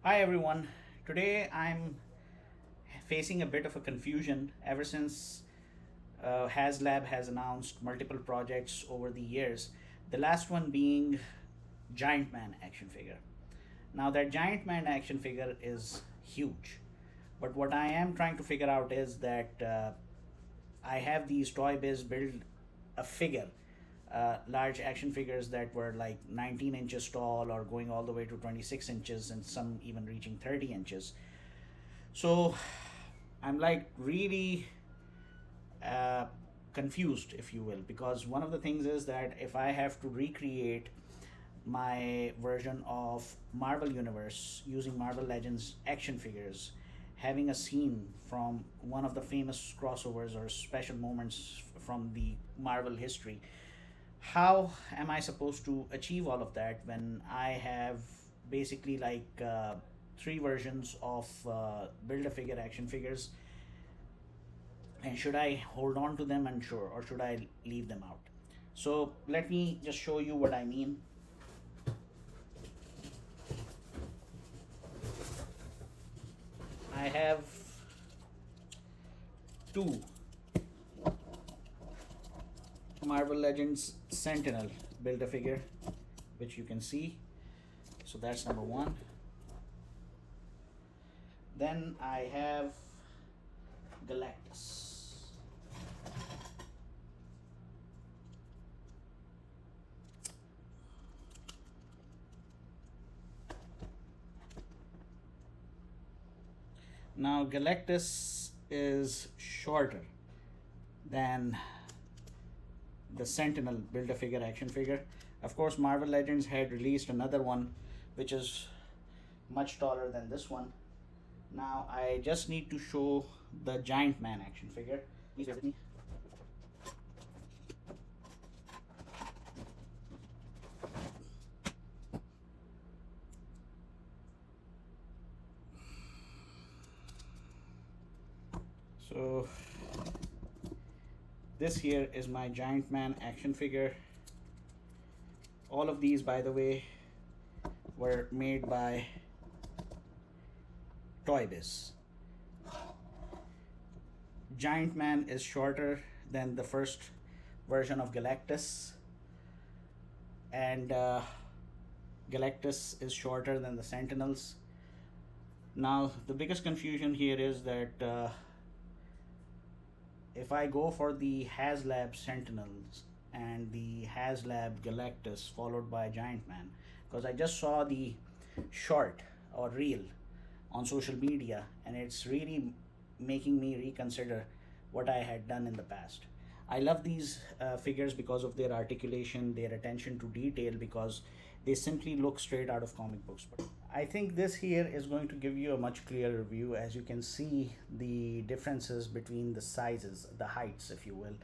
Hi everyone. Today I'm facing a bit of a confusion ever since HasLab has announced multiple projects over the years. The last one being Giant Man action figure. Now that Giant Man action figure is huge, but what I am trying to figure out is that I have these ToyBiz build a figure, large action figures that were like 19 inches tall or going all the way to 26 inches and some even reaching 30 inches. So I'm like really uh, confused, if you will, because one of the things is that if I have to recreate my version of Marvel Universe using Marvel Legends action figures, having a scene from one of the famous crossovers or special moments from the Marvel history, how am I supposed to achieve all of that when I have basically like three versions of build a figure action figures, and should I hold on to them and sure, or should I leave them out? So let me just show you what I mean. I have two Marvel Legends Sentinel build a figure, which you can see. So that's number one. Then I have Galactus. Now Galactus is shorter than the Sentinel build a figure action figure. Of course, Marvel Legends had released another one which is much taller than this one. Now I just need to show the Giant Man action figure. Please bear with me. So this here is my Giant Man action figure. All of these, by the way, were made by ToyBiz. Giant Man is shorter than the first version of Galactus, and Galactus is shorter than the Sentinels. Now, the biggest confusion here is that if I go for the HasLab Sentinels and the HasLab Galactus followed by Giant Man, because I just saw the short or reel on social media and it's really making me reconsider what I had done in the past. I love these figures because of their articulation, their attention to detail, because they simply look straight out of comic books. But I think this here is going to give you a much clearer view, as you can see the differences between the sizes, the heights, if you will,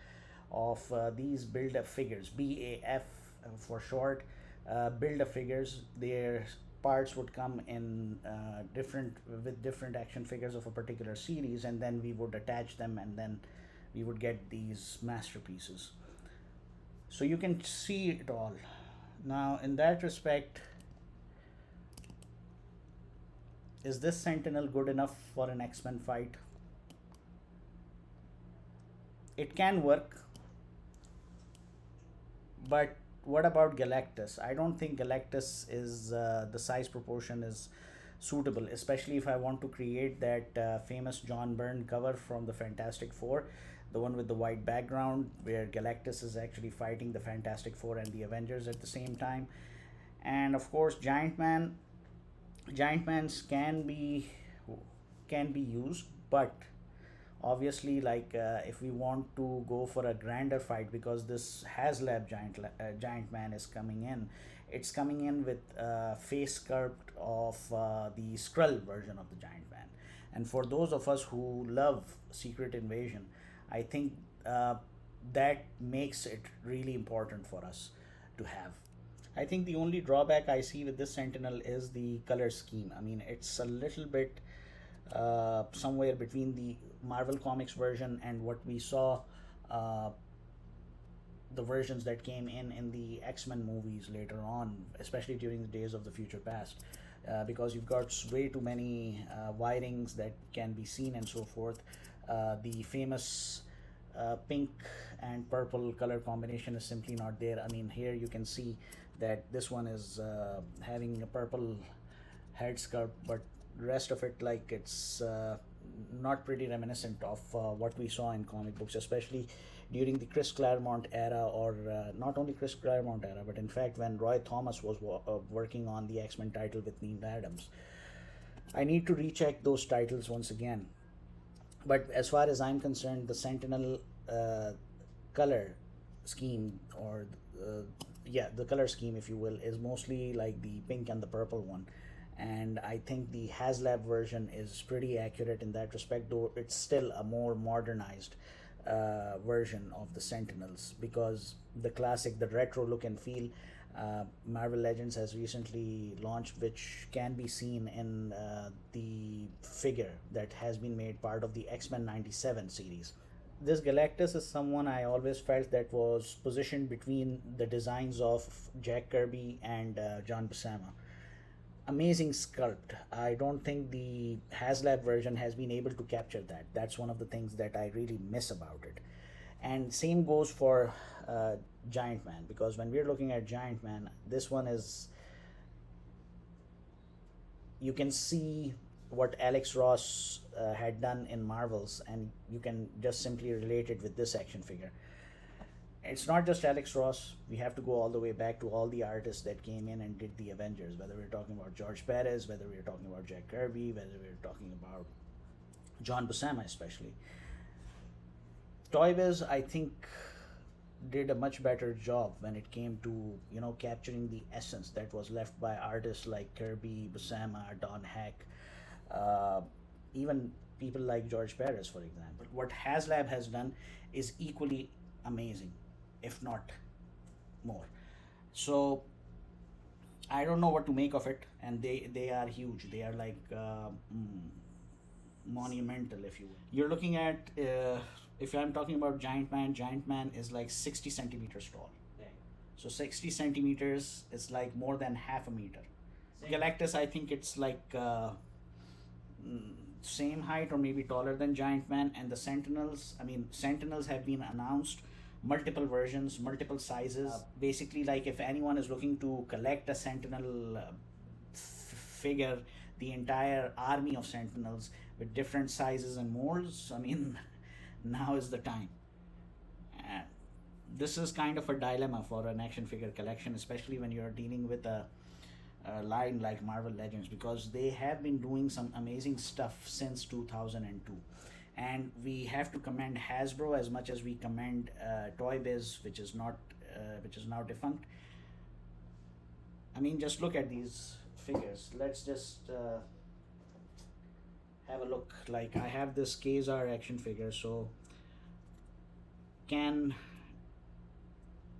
of these build-up figures, BAF for short. Build-up figures, their parts would come in different with different action figures of a particular series, and then we would attach them, and then we would get these masterpieces. So you can see it all. Now, in that respect, is this Sentinel good enough for an X-Men fight? It can work, but what about Galactus? I don't think Galactus is the size proportion is suitable, especially if I want to create that famous John Byrne cover from the Fantastic Four, the one with the white background where Galactus is actually fighting the Fantastic Four and the Avengers at the same time. And of course, Giant Mans can be used, but obviously, like if we want to go for a grander fight, because this HasLab Giant Man is coming in, it's coming in with face sculpt of the Skrull version of the Giant Man. And for those of us who love Secret Invasion, I think that makes it really important for us to have. I think the only drawback I see with this Sentinel is the color scheme. I mean, it's a little bit somewhere between the Marvel Comics version and what we saw, uh, the versions that came in the X-Men movies later on, especially during the Days of the Future Past. because you've got way too many wirings that can be seen and so forth. The famous pink and purple color combination is simply not there. I mean, here you can see that this one is having a purple head sculpt, but rest of it, like, it's not pretty reminiscent of what we saw in comic books, especially during the Chris Claremont era, or not only Chris Claremont era, but in fact when Roy Thomas was working on the X-Men title with Neil Adams. I need to recheck those titles once again. But as far as I'm concerned, the Sentinel color scheme, or yeah, the color scheme, if you will, is mostly like the pink and the purple one. And I think the HasLab version is pretty accurate in that respect, though it's still a more modernized version of the Sentinels, because the classic, the retro look and feel, Marvel Legends has recently launched, which can be seen in the figure that has been made part of the X-Men 97 series. This Galactus is someone I always felt that was positioned between the designs of Jack Kirby and John Buscema. Amazing sculpt. I don't think the HasLab version has been able to capture that. That's one of the things that I really miss about it. And same goes for Giant Man, because when we're looking at Giant Man, this one is, you can see what Alex Ross had done in Marvels, and you can just simply relate it with this action figure. It's not just Alex Ross. We have to go all the way back to all the artists that came in and did the Avengers, whether we're talking about George Perez, whether we're talking about Jack Kirby, whether we're talking about John Buscema especially. ToyBiz, I think, did a much better job when it came to, capturing the essence that was left by artists like Kirby, Buscema, Don Heck, even people like George Perez, for example. What HasLab has done is equally amazing, if not more. So I don't know what to make of it, and they are huge. They are like monumental, if you will. You're looking at, if I'm talking about Giant Man is like 60 centimeters tall. Right. So 60 centimeters is like more than half a meter. Same. Galactus, I think it's like same height or maybe taller than Giant Man. And the Sentinels, Sentinels have been announced, multiple versions, multiple sizes. Basically, like, if anyone is looking to collect a Sentinel figure, the entire army of Sentinels with different sizes and molds, now is the time. This is kind of a dilemma for an action figure collection, especially when you're dealing with a line like Marvel Legends, because they have been doing some amazing stuff since 2002. And we have to commend Hasbro as much as we commend ToyBiz, which is now defunct. Just look at these figures. Let's just have a look. Like, I have this Kazar action figure, so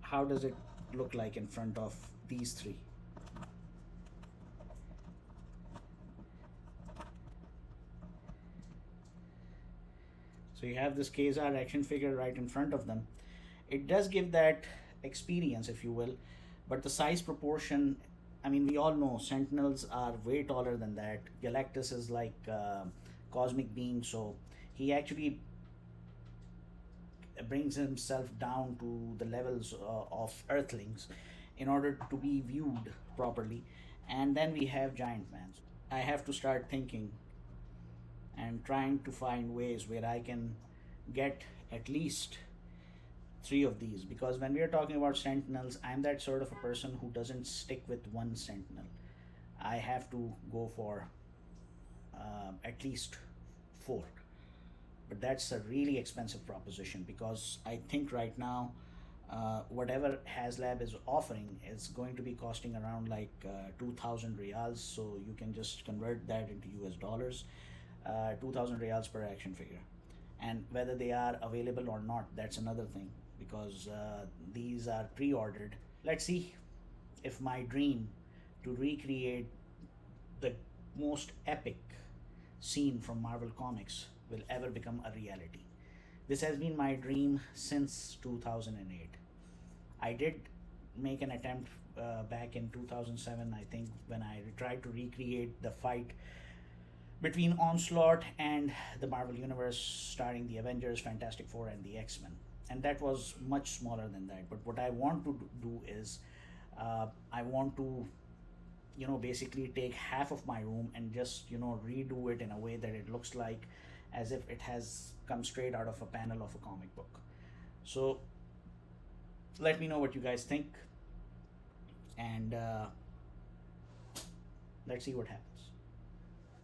how does it look like in front of these three? So you have this Kazar action figure right in front of them. It does give that experience, if you will, but the size proportion, we all know Sentinels are way taller than that. Galactus is like cosmic being, so he actually brings himself down to the levels of Earthlings in order to be viewed properly. And then we have Giant Man. I have to start thinking and trying to find ways where I can get at least 3 of these, because when we are talking about Sentinels, I'm that sort of a person who doesn't stick with one Sentinel. I have to go for at least 4, but that's a really expensive proposition, because I think right now whatever HasLab is offering is going to be costing around like 2,000 reals, so you can just convert that into US dollars. 2,000 reals per action figure, and whether they are available or not, that's another thing, because these are pre-ordered. Let's see if my dream to recreate the most epic scene from Marvel Comics will ever become a reality. This has been my dream since 2008. I did make an attempt back in 2007, I think, when I tried to recreate the fight between Onslaught and the Marvel Universe, starring the Avengers, Fantastic Four, and the X-Men. And that was much smaller than that. But what I want to do is, I want to, basically take half of my room and just, redo it in a way that it looks like as if it has come straight out of a panel of a comic book. So let me know what you guys think, and let's see what happens.